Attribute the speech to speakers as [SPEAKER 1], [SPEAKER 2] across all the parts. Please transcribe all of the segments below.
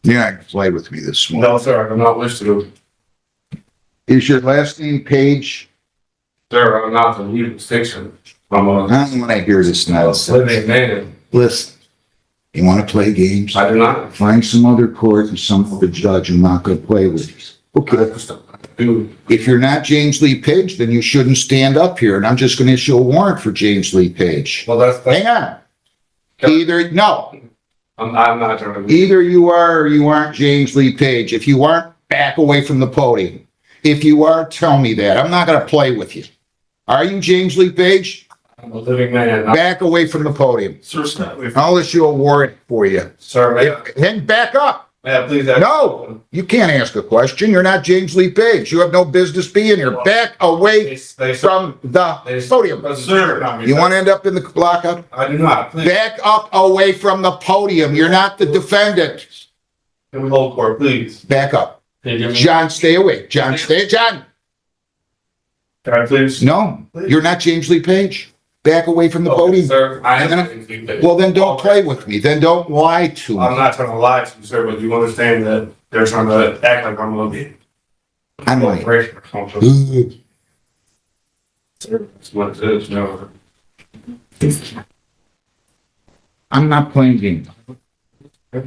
[SPEAKER 1] Yeah, play with me this morning.
[SPEAKER 2] No, sir, I do not wish to.
[SPEAKER 1] Is your last name Page?
[SPEAKER 2] Sir, I'm not the lead fiction. I'm
[SPEAKER 1] I don't want to hear this nonsense.
[SPEAKER 2] living man.
[SPEAKER 1] Listen, you want to play games?
[SPEAKER 2] I do not.
[SPEAKER 1] Find some other court and some other judge who's not going to play with you. Okay.
[SPEAKER 2] Dude,
[SPEAKER 1] If you're not James Lee Page, then you shouldn't stand up here, and I'm just going to issue a warrant for James Lee Page.
[SPEAKER 2] well, that's
[SPEAKER 1] Hang on.
[SPEAKER 2] I'm not trying to.
[SPEAKER 1] Either you are or you aren't James Lee Page. If you aren't, back away from the podium. If you are, tell me that. I'm not going to play with you. Are you James Lee Page?
[SPEAKER 2] I'm a living man.
[SPEAKER 1] Back away from the podium.
[SPEAKER 2] Sir, stop.
[SPEAKER 1] I'll issue a warrant for you.
[SPEAKER 2] Sir,
[SPEAKER 1] Then back up.
[SPEAKER 2] may I please ask?
[SPEAKER 1] No, you can't ask a question. You're not James Lee Page. You have no business being here. Back away from the podium.
[SPEAKER 2] Sir,
[SPEAKER 1] You want to end up in the lockup?
[SPEAKER 2] I do not. Please.
[SPEAKER 1] Back up away from the podium. You're not the defendant.
[SPEAKER 2] Can we hold court, please?
[SPEAKER 1] Back up.
[SPEAKER 2] Can you give me?
[SPEAKER 1] John, stay away. John, stay. John.
[SPEAKER 2] Can I please?
[SPEAKER 1] No, you're not James Lee Page. Back away from the
[SPEAKER 2] Okay,
[SPEAKER 1] podium.
[SPEAKER 2] sir, I
[SPEAKER 1] And
[SPEAKER 2] am.
[SPEAKER 1] Well, then don't play with me. Then don't lie to
[SPEAKER 2] I'm
[SPEAKER 1] me.
[SPEAKER 2] not trying to lie to you, sir, but you understand that they're trying to act like I'm a little
[SPEAKER 1] I'm like,
[SPEAKER 2] or something. Sir, that's what it is, no.
[SPEAKER 1] I'm not playing games.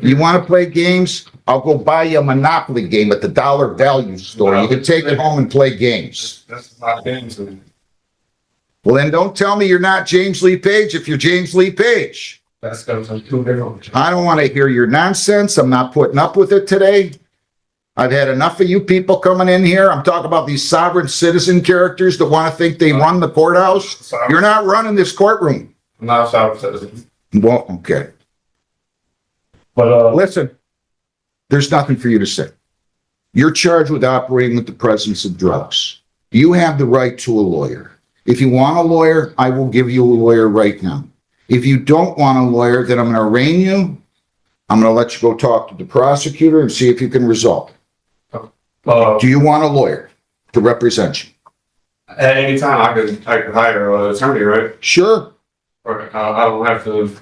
[SPEAKER 1] You want to play games? I'll go buy you a Monopoly game at the Dollar Value store. You can take it home and play games.
[SPEAKER 2] That's not games. And
[SPEAKER 1] Well, then don't tell me you're not James Lee Page if you're James Lee Page.
[SPEAKER 2] that's got some two different.
[SPEAKER 1] I don't want to hear your nonsense. I'm not putting up with it today. I've had enough of you people coming in here. I'm talking about these sovereign citizen characters that want to think they run the courthouse. You're not running this courtroom.
[SPEAKER 2] I'm not a sovereign citizen.
[SPEAKER 1] Well, okay.
[SPEAKER 2] But,
[SPEAKER 1] Listen, there's nothing for you to say. You're charged with operating with the presence of drugs. You have the right to a lawyer. If you want a lawyer, I will give you a lawyer right now. If you don't want a lawyer, then I'm going to arraign you. I'm going to let you go talk to the prosecutor and see if you can resolve it. Do you want a lawyer to represent you?
[SPEAKER 2] at any time I could hire an attorney, right?
[SPEAKER 1] Sure.
[SPEAKER 2] Or I don't have to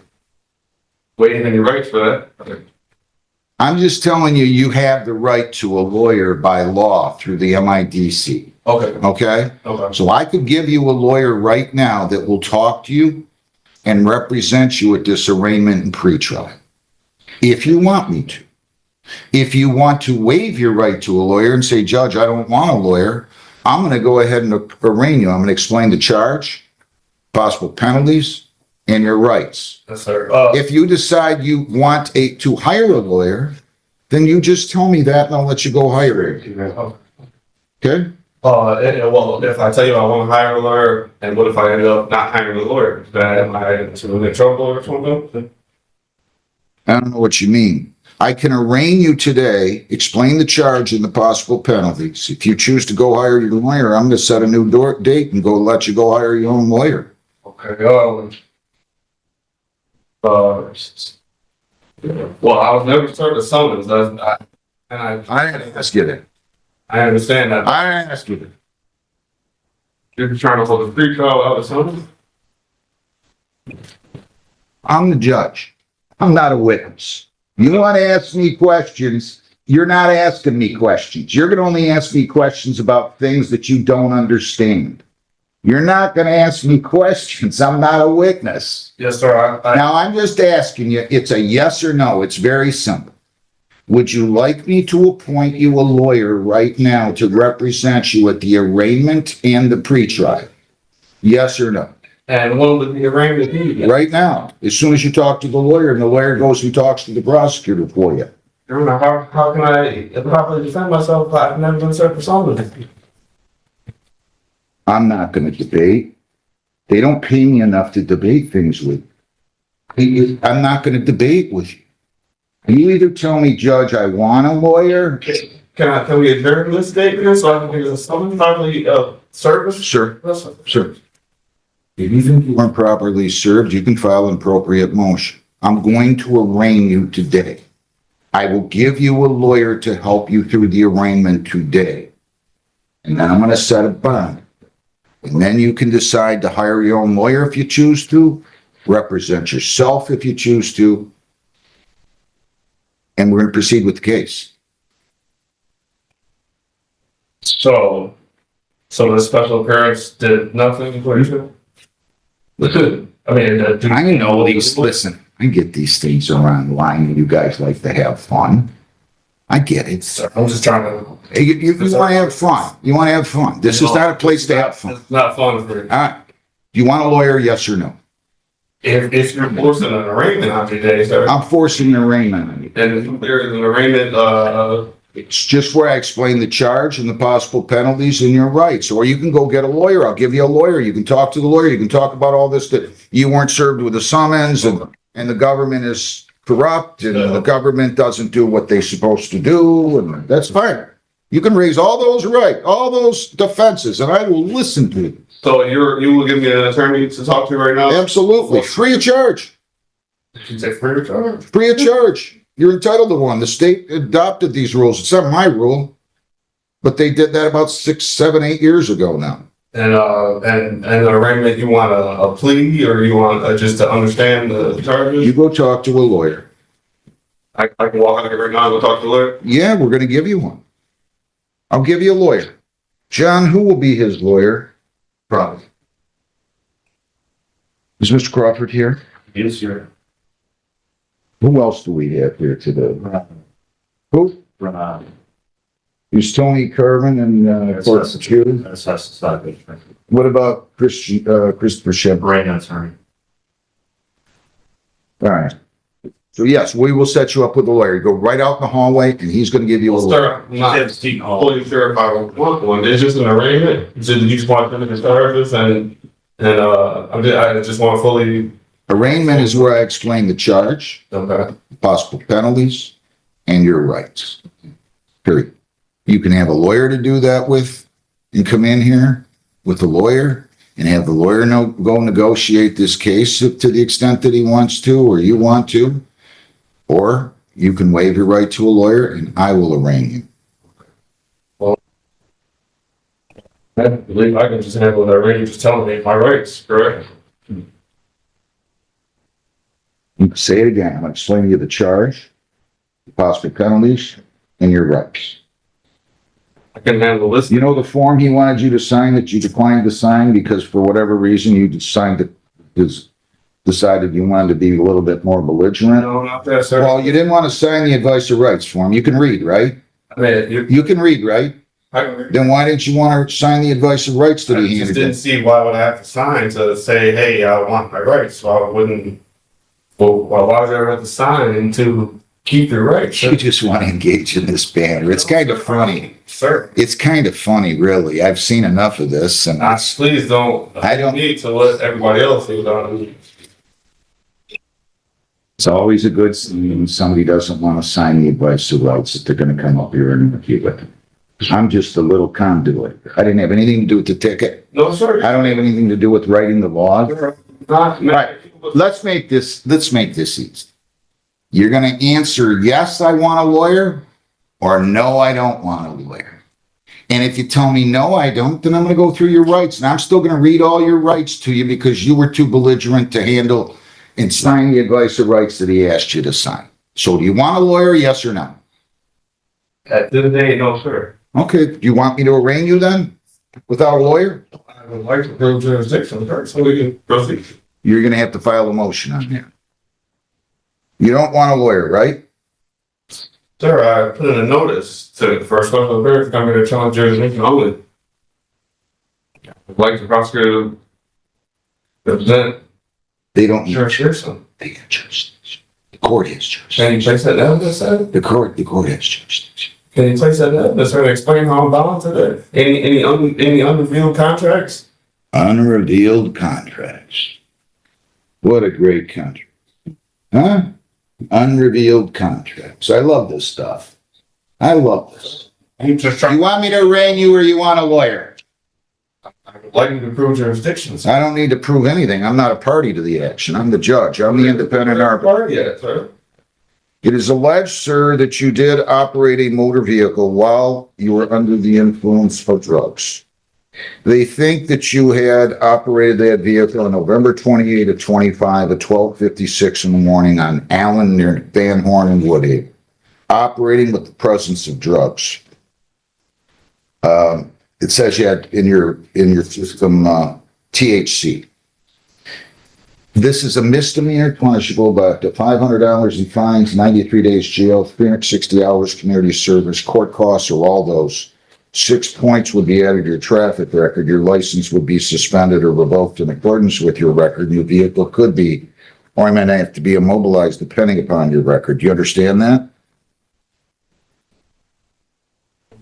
[SPEAKER 2] waive any rights for that. Okay.
[SPEAKER 1] I'm just telling you, you have the right to a lawyer by law through the MIDC.
[SPEAKER 2] Okay.
[SPEAKER 1] Okay?
[SPEAKER 2] Okay.
[SPEAKER 1] So I could give you a lawyer right now that will talk to you and represent you at this arraignment and pretrial. If you want me to. If you want to waive your right to a lawyer and say, Judge, I don't want a lawyer, I'm going to go ahead and arraign you. I'm going to explain the charge, possible penalties, and your rights.
[SPEAKER 2] Yes, sir.
[SPEAKER 1] If you decide you want to hire a lawyer, then you just tell me that and I'll let you go hire it. Okay?
[SPEAKER 2] Well, if I tell you I want to hire a lawyer, and what if I end up not hiring a lawyer? Then am I in trouble or something?
[SPEAKER 1] I don't know what you mean. I can arraign you today, explain the charge and the possible penalties. If you choose to go hire your lawyer, I'm going to set a new date and go let you go hire your own lawyer.
[SPEAKER 2] Okay. Well, I was never served a summons. I
[SPEAKER 1] didn't ask you that.
[SPEAKER 2] I understand that.
[SPEAKER 1] I didn't ask you that.
[SPEAKER 2] You're trying to hold a free trial out of summons?
[SPEAKER 1] I'm the judge. I'm not a witness. You want to ask me questions, you're not asking me questions. You're going to only ask me questions about things that you don't understand. You're not going to ask me questions. I'm not a witness.
[SPEAKER 2] Yes, sir.
[SPEAKER 1] Now, I'm just asking you, it's a yes or no. It's very simple. Would you like me to appoint you a lawyer right now to represent you at the arraignment and the pretrial? Yes or no?
[SPEAKER 2] And when would the arraignment be?
[SPEAKER 1] Right now, as soon as you talk to the lawyer and the lawyer goes and talks to the prosecutor for you.
[SPEAKER 2] How can I properly defend myself if I've never been served for summons?
[SPEAKER 1] I'm not going to debate. They don't pay me enough to debate things with. I'm not going to debate with you. You either tell me, Judge, I want a lawyer.
[SPEAKER 2] Can we adjourn this statement so I can get a summons properly service?
[SPEAKER 1] Sure,
[SPEAKER 2] Yes, sir.
[SPEAKER 1] sure. If you think you weren't properly served, you can file an appropriate motion. I'm going to arraign you today. I will give you a lawyer to help you through the arraignment today. And then I'm going to set a bond. And then you can decide to hire your own lawyer if you choose to, represent yourself if you choose to. and we're going to proceed with the case.
[SPEAKER 2] So the special appearance did nothing for you? I mean,
[SPEAKER 1] I know these, listen, I get these things around the line, and you guys like to have fun. I get it.
[SPEAKER 2] I'm just trying to.
[SPEAKER 1] You want to have fun. You want to have fun. This is not a place to have fun.
[SPEAKER 2] It's not fun for you.
[SPEAKER 1] All right. Do you want a lawyer, yes or no?
[SPEAKER 2] If you're forcing an arraignment on me today, sir,
[SPEAKER 1] I'm forcing an arraignment on you.
[SPEAKER 2] and if there is an arraignment,
[SPEAKER 1] It's just where I explain the charge and the possible penalties and your rights. Or you can go get a lawyer. I'll give you a lawyer. You can talk to the lawyer. You can talk about all this, that you weren't served with a summons and the government is corrupt and the government doesn't do what they're supposed to do. And that's fine. You can raise all those all those defenses, and I will listen to you.
[SPEAKER 2] so you will give me an attorney to talk to right now?
[SPEAKER 1] Absolutely. Free of charge.
[SPEAKER 2] You say free of charge?
[SPEAKER 1] Free of charge. You're entitled to one. The state adopted these rules. It's not my rule, but they did that about 6, 7, 8 years ago now.
[SPEAKER 2] And an arraignment, you want a plea, or you want just to understand the charges?
[SPEAKER 1] You go talk to a lawyer.
[SPEAKER 2] I can walk out here right now and go talk to the lawyer?
[SPEAKER 1] Yeah, we're going to give you one. I'll give you a lawyer. John, who will be his lawyer?
[SPEAKER 2] Probably.
[SPEAKER 1] Is Mr. Crawford here?
[SPEAKER 2] Yes, sir.
[SPEAKER 1] Who else do we have here today? Who? Is Tony Carvin and Court Security? What about Christopher Shep?
[SPEAKER 3] Right now, attorney.
[SPEAKER 1] All right. So yes, we will set you up with a lawyer. You go right out in the hallway and he's going to give you a
[SPEAKER 2] Well,
[SPEAKER 1] lawyer.
[SPEAKER 2] sir, I'm not fully sure if I want one. It's just an arraignment. You just want to finish the charges and I just want to fully.
[SPEAKER 1] Arraignment is where I explain the charge,
[SPEAKER 2] Okay.
[SPEAKER 1] possible penalties, and your rights. Period. You can have a lawyer to do that with and come in here with a lawyer and have the lawyer go negotiate this case to the extent that he wants to or you want to. Or you can waive your right to a lawyer and I will arraign you.
[SPEAKER 2] I believe I can just handle that arraignment, just telling me my rights, correct?
[SPEAKER 1] Say it again. I'm going to explain to you the charge, the possible penalties, and your rights.
[SPEAKER 2] I can handle this.
[SPEAKER 1] You know the form he wanted you to sign that you declined to sign because for whatever reason you decided you wanted to be a little bit more belligerent?
[SPEAKER 2] No, not that, sir.
[SPEAKER 1] Well, you didn't want to sign the advice of rights form. You can read, right?
[SPEAKER 2] I mean,
[SPEAKER 1] You can read, right?
[SPEAKER 2] I can read.
[SPEAKER 1] Then why didn't you want to sign the advice of rights that
[SPEAKER 2] I
[SPEAKER 1] he
[SPEAKER 2] just
[SPEAKER 1] handed
[SPEAKER 2] didn't
[SPEAKER 1] you?
[SPEAKER 2] see why would I have to sign to say, hey, I want my rights, so I wouldn't. Well, why would I have to sign to keep your rights?
[SPEAKER 1] You just want to engage in this banter. It's kind of funny.
[SPEAKER 2] Sir.
[SPEAKER 1] It's kind of funny, really. I've seen enough of this and
[SPEAKER 2] Please don't.
[SPEAKER 1] I don't-
[SPEAKER 2] need to let everybody else do that.
[SPEAKER 1] it's always a good thing when somebody doesn't want to sign the advice of rights that they're going to come up here and interview with. I'm just a little conduit. I didn't have anything to do with the ticket.
[SPEAKER 2] No, sir.
[SPEAKER 1] I don't have anything to do with writing the law.
[SPEAKER 2] Right.
[SPEAKER 1] Let's make this easy. You're going to answer, yes, I want a lawyer, or no, I don't want a lawyer. And if you tell me, no, I don't, then I'm going to go through your rights. And I'm still going to read all your rights to you because you were too belligerent to handle and sign the advice of rights that he asked you to sign. So do you want a lawyer, yes or no?
[SPEAKER 2] At the end of the day, no, sir.
[SPEAKER 1] Okay, do you want me to arraign you then without a lawyer?
[SPEAKER 2] I would like to prove jurisdiction first, so we can proceed.
[SPEAKER 1] You're going to have to file a motion on that. You don't want a lawyer, right?
[SPEAKER 2] Sir, I put in a notice to for a special appearance coming to challenge jurisdiction only. I'd like the prosecutor to present
[SPEAKER 1] They don't need
[SPEAKER 2] jurisdiction.
[SPEAKER 1] They have jurisdiction. The court has jurisdiction.
[SPEAKER 2] Can you place that evidence, sir?
[SPEAKER 1] The court has jurisdiction.
[SPEAKER 2] Can you place that evidence, sir, and explain how I'm bound to that? Any unrevealed contracts?
[SPEAKER 1] Unrevealed contracts. What a great country. Huh? Unrevealed contracts. I love this stuff. I love this.
[SPEAKER 2] I'm just
[SPEAKER 1] You
[SPEAKER 2] trying.
[SPEAKER 1] want me to arraign you or you want a lawyer?
[SPEAKER 2] I would like you to prove jurisdiction, sir.
[SPEAKER 1] I don't need to prove anything. I'm not a party to the action. I'm the judge. I'm the independent arbiter.
[SPEAKER 2] Yeah, sir.
[SPEAKER 1] It is alleged, sir, that you did operate a motor vehicle while you were under the influence of drugs. They think that you had operated that vehicle on November 28 of 25 at 12:56 in the morning on Allen near Van Horn and Woodhaven. operating with the presence of drugs. It says you had in your system, THC. This is a misdemeanor punishable by up to $500 in fines, 93 days jail, 360 hours community service, court costs, or all those. 6 points would be added to your traffic record. Your license would be suspended or revoked in accordance with your record. Your vehicle could be, or might have to be immobilized depending upon your record. Do you understand that?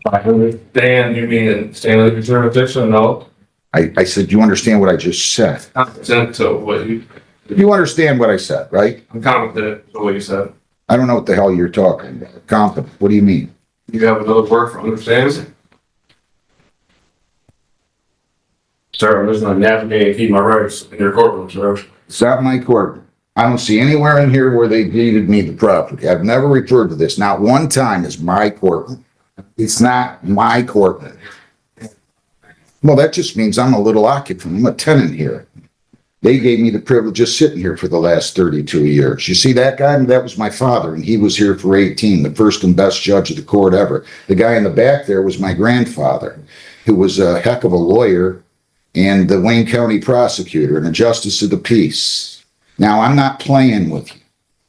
[SPEAKER 2] I understand you mean staying under jurisdiction? No.
[SPEAKER 1] I said, do you understand what I just said?
[SPEAKER 2] Competent to what
[SPEAKER 1] You understand what I said, right?
[SPEAKER 2] I'm competent to what you said.
[SPEAKER 1] I don't know what the hell you're talking about. Competent. What do you mean?
[SPEAKER 2] You have another word for understanding? Sir, I'm just gonna navigate and keep my rights in your courtroom, sir.
[SPEAKER 1] It's not my court. I don't see anywhere in here where they deeded me the property. I've never referred to this. Not one time is my court. It's not my court. Well, that just means I'm a little occupant. I'm a tenant here. They gave me the privilege of sitting here for the last 32 years. You see that guy? That was my father, and he was here for 18, the first and best judge of the court ever. The guy in the back there was my grandfather, who was a heck of a lawyer and the Wayne County prosecutor and a justice of the peace. Now, I'm not playing with you.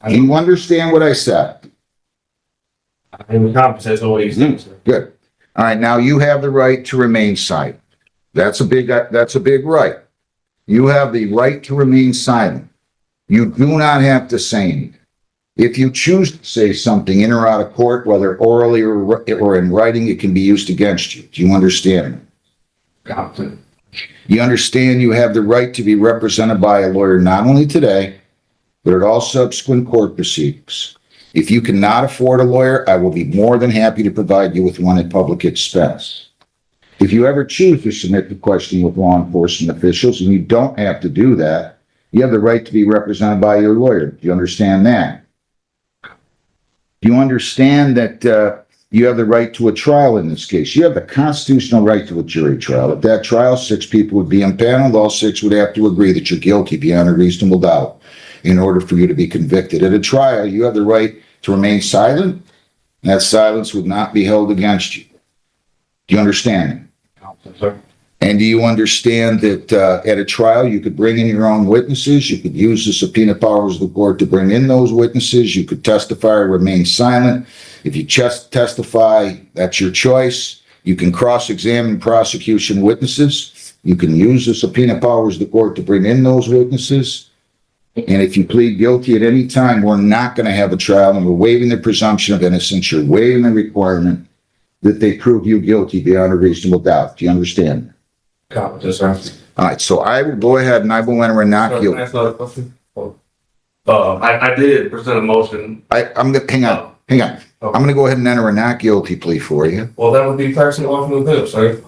[SPEAKER 1] Do you understand what I said?
[SPEAKER 2] I'm competent to what you said, sir.
[SPEAKER 1] Good. All right, now you have the right to remain silent. That's a big right. You have the right to remain silent. You do not have to say anything. If you choose to say something in or out of court, whether orally or in writing, it can be used against you. Do you understand?
[SPEAKER 2] Competent.
[SPEAKER 1] You understand you have the right to be represented by a lawyer not only today, but at all subsequent court proceedings. If you cannot afford a lawyer, I will be more than happy to provide you with one at public expense. If you ever choose to submit the question with law enforcement officials, and you don't have to do that, you have the right to be represented by your lawyer. Do you understand that? Do you understand that you have the right to a trial in this case? You have the constitutional right to a jury trial. At that trial, 6 people would be impaneled. All 6 would have to agree that you're guilty beyond a reasonable doubt in order for you to be convicted. At a trial, you have the right to remain silent. That silence would not be held against you. Do you understand?
[SPEAKER 2] Sir.
[SPEAKER 1] And do you understand that at a trial, you could bring in your own witnesses? You could use the subpoena powers of the court to bring in those witnesses. You could testify or remain silent. If you just testify, that's your choice. You can cross-examine prosecution witnesses. You can use the subpoena powers of the court to bring in those witnesses. And if you plead guilty at any time, we're not going to have a trial, and we're waiving the presumption of innocence. You're waiving the requirement that they prove you guilty beyond a reasonable doubt. Do you understand?
[SPEAKER 2] Competent, sir.
[SPEAKER 1] All right, so I will go ahead and I will enter a not
[SPEAKER 2] Can I
[SPEAKER 1] guilty.
[SPEAKER 2] ask another question? I did present a motion.
[SPEAKER 1] I'm gonna, hang on. I'm gonna go ahead and enter a not guilty plea for you.
[SPEAKER 2] Well, that would be passing off from the bill, sir.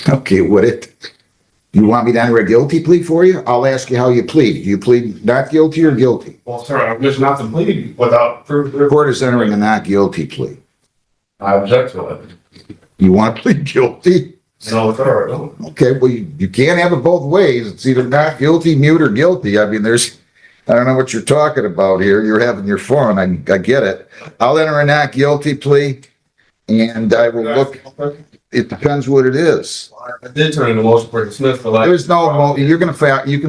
[SPEAKER 1] Okay, would it? You want me to enter a guilty plea for you? I'll ask you how you plead. Do you plead not guilty or guilty?
[SPEAKER 2] Well, sir, I'm just not to plead without proof.
[SPEAKER 1] The court is entering a not guilty plea.
[SPEAKER 2] I object to it.
[SPEAKER 1] You want to plead guilty?
[SPEAKER 2] No, sir, I don't.
[SPEAKER 1] Okay, well, you can't have it both ways. It's either not guilty, mute, or guilty. I mean, I don't know what you're talking about here. You're having your fun. I get it. I'll enter a not guilty plea, and I will look. It depends what it is.
[SPEAKER 2] I did turn in the motion for dismissal.
[SPEAKER 1] There's no, you can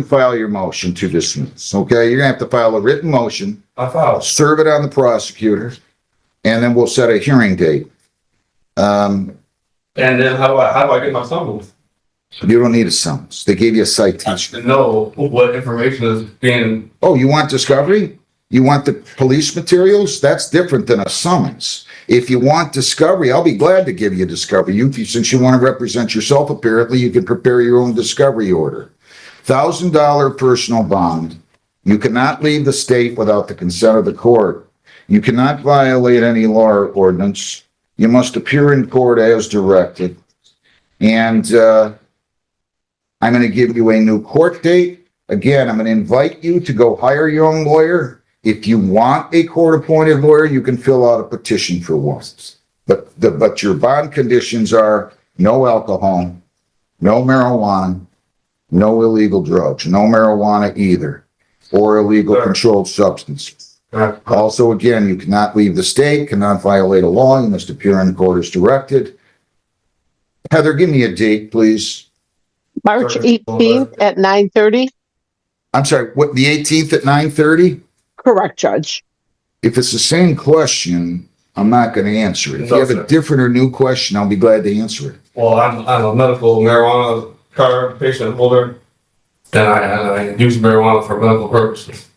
[SPEAKER 1] file your motion to dismiss, okay? You're gonna have to file a written motion,
[SPEAKER 2] I filed.
[SPEAKER 1] serve it on the prosecutor, and then we'll set a hearing date.
[SPEAKER 2] And then how do I get my summons?
[SPEAKER 1] You don't need a summons. They gave you a citation.
[SPEAKER 2] To know what information is being.
[SPEAKER 1] Oh, you want discovery? You want the police materials? That's different than a summons. If you want discovery, I'll be glad to give you discovery. Since you want to represent yourself, apparently, you can prepare your own discovery order. $1,000 personal bond. You cannot leave the state without the consent of the court. You cannot violate any law or ordinance. You must appear in court as directed. And I'm going to give you a new court date. Again, I'm going to invite you to go hire your own lawyer. If you want a court-appointed lawyer, you can fill out a petition for one. But your bond conditions are no alcohol, no marijuana, no illegal drugs, no marijuana either, or illegal controlled substance. Also, again, you cannot leave the state, cannot violate a law, you must appear in court as directed. Heather, give me a date, please.
[SPEAKER 3] March
[SPEAKER 2] Sorry.
[SPEAKER 3] 18th at 9:30.
[SPEAKER 1] I'm sorry, what, the 18th at 9:30?
[SPEAKER 3] Correct, Judge.
[SPEAKER 1] If it's the same question, I'm not going to answer it. If you
[SPEAKER 2] No,
[SPEAKER 1] have a
[SPEAKER 2] sir.
[SPEAKER 1] different or new question, I'll be glad to answer it.
[SPEAKER 2] Well, I'm a medical marijuana card patient holder, and I use marijuana for medical purposes.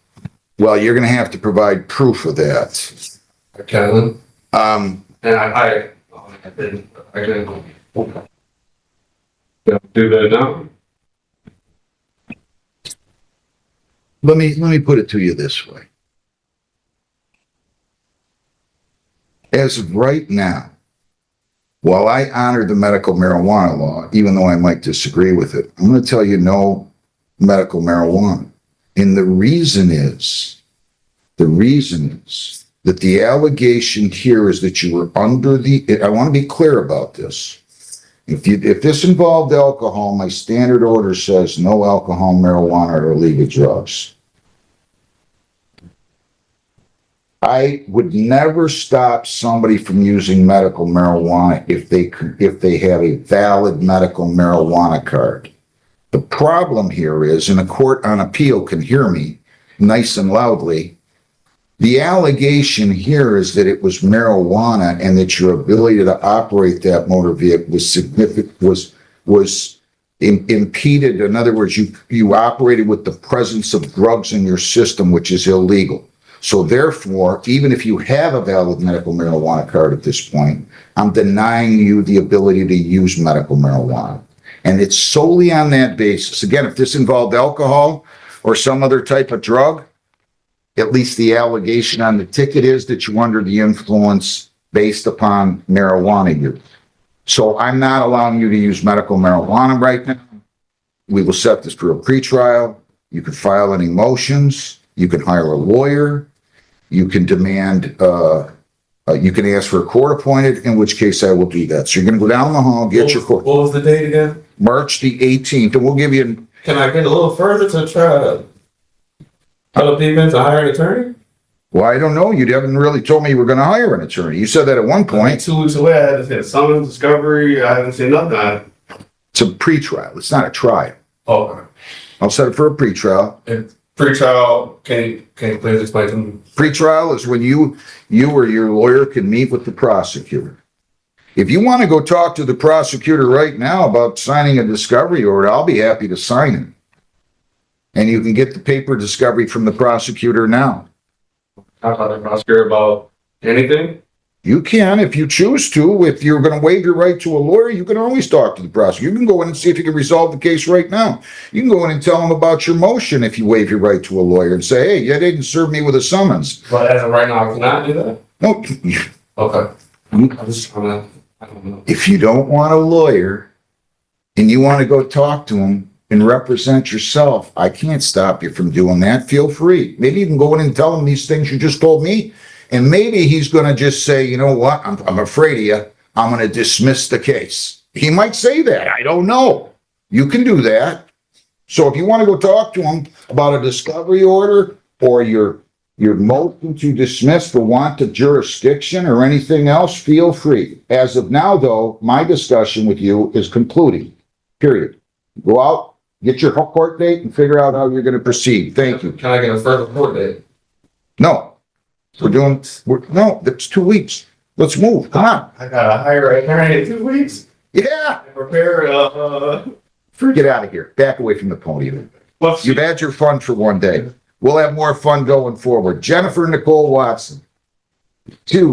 [SPEAKER 1] Well, you're going to have to provide proof of that.
[SPEAKER 2] I can,
[SPEAKER 1] Um,
[SPEAKER 2] and I can do that now.
[SPEAKER 1] let me put it to you this way. As of right now, while I honor the medical marijuana law, even though I might disagree with it, I'm going to tell you no medical marijuana. And the reason is that the allegation here is that you were under the, I want to be clear about this. If this involved alcohol, my standard order says no alcohol, marijuana, or illegal drugs. I would never stop somebody from using medical marijuana if they have a valid medical marijuana card. The problem here is, and a court on appeal can hear me nice and loudly, the allegation here is that it was marijuana and that your ability to operate that motor vehicle was significant, was impeded. In other words, you operated with the presence of drugs in your system, which is illegal. So therefore, even if you have a valid medical marijuana card at this point, I'm denying you the ability to use medical marijuana. And it's solely on that basis. Again, if this involved alcohol or some other type of drug, at least the allegation on the ticket is that you're under the influence based upon marijuana use. So I'm not allowing you to use medical marijuana right now. We will set this for a pretrial. You can file any motions. You can hire a lawyer. You can demand, you can ask for a court appointed, in which case I will do that. So you're going to go down the hall, get your court.
[SPEAKER 2] What was the date again?
[SPEAKER 1] March the 18th, and we'll give you,
[SPEAKER 2] Can I get a little further to try to deep into hire an attorney?
[SPEAKER 1] well, I don't know. You haven't really told me you were going to hire an attorney. You said that at one point.
[SPEAKER 2] 2 weeks away, I had to hit summons, discovery, I haven't seen nothing.
[SPEAKER 1] It's a pretrial. It's not a trial.
[SPEAKER 2] Okay.
[SPEAKER 1] I'll set it for a pretrial.
[SPEAKER 2] And pre-trial, can you please explain to me?
[SPEAKER 1] Pretrial is when you or your lawyer can meet with the prosecutor. If you want to go talk to the prosecutor right now about signing a discovery order, I'll be happy to sign it. And you can get the paper discovery from the prosecutor now.
[SPEAKER 2] Talk about the prosecutor about anything?
[SPEAKER 1] You can, if you choose to. If you're going to waive your right to a lawyer, you can always talk to the prosecutor. You can go in and see if you can resolve the case right now. You can go in and tell them about your motion if you waive your right to a lawyer and say, hey, you didn't serve me with a summons.
[SPEAKER 2] But as of right now, I cannot do that?
[SPEAKER 1] No,
[SPEAKER 2] Okay. I don't know.
[SPEAKER 1] if you don't want a lawyer and you want to go talk to him and represent yourself, I can't stop you from doing that. Feel free. Maybe you can go in and tell him these things you just told me. And maybe he's going to just say, you know what? I'm afraid of you. I'm going to dismiss the case. He might say that. I don't know. You can do that. So if you want to go talk to him about a discovery order or your motion to dismiss for want of jurisdiction or anything else, feel free. As of now, though, my discussion with you is concluding. Period. Go out, get your court date, and figure out how you're going to proceed. Thank you.
[SPEAKER 2] Can I get a further court date?
[SPEAKER 1] No. No, that's 2 weeks. Let's move. Come on.
[SPEAKER 2] I gotta hire an attorney in 2 weeks.
[SPEAKER 1] Yeah.
[SPEAKER 2] Prepare,
[SPEAKER 1] Get out of here. Back away from the podium.
[SPEAKER 2] what's
[SPEAKER 1] You've had your fun for one day. We'll have more fun going forward. Jennifer Nicole Watson. 2.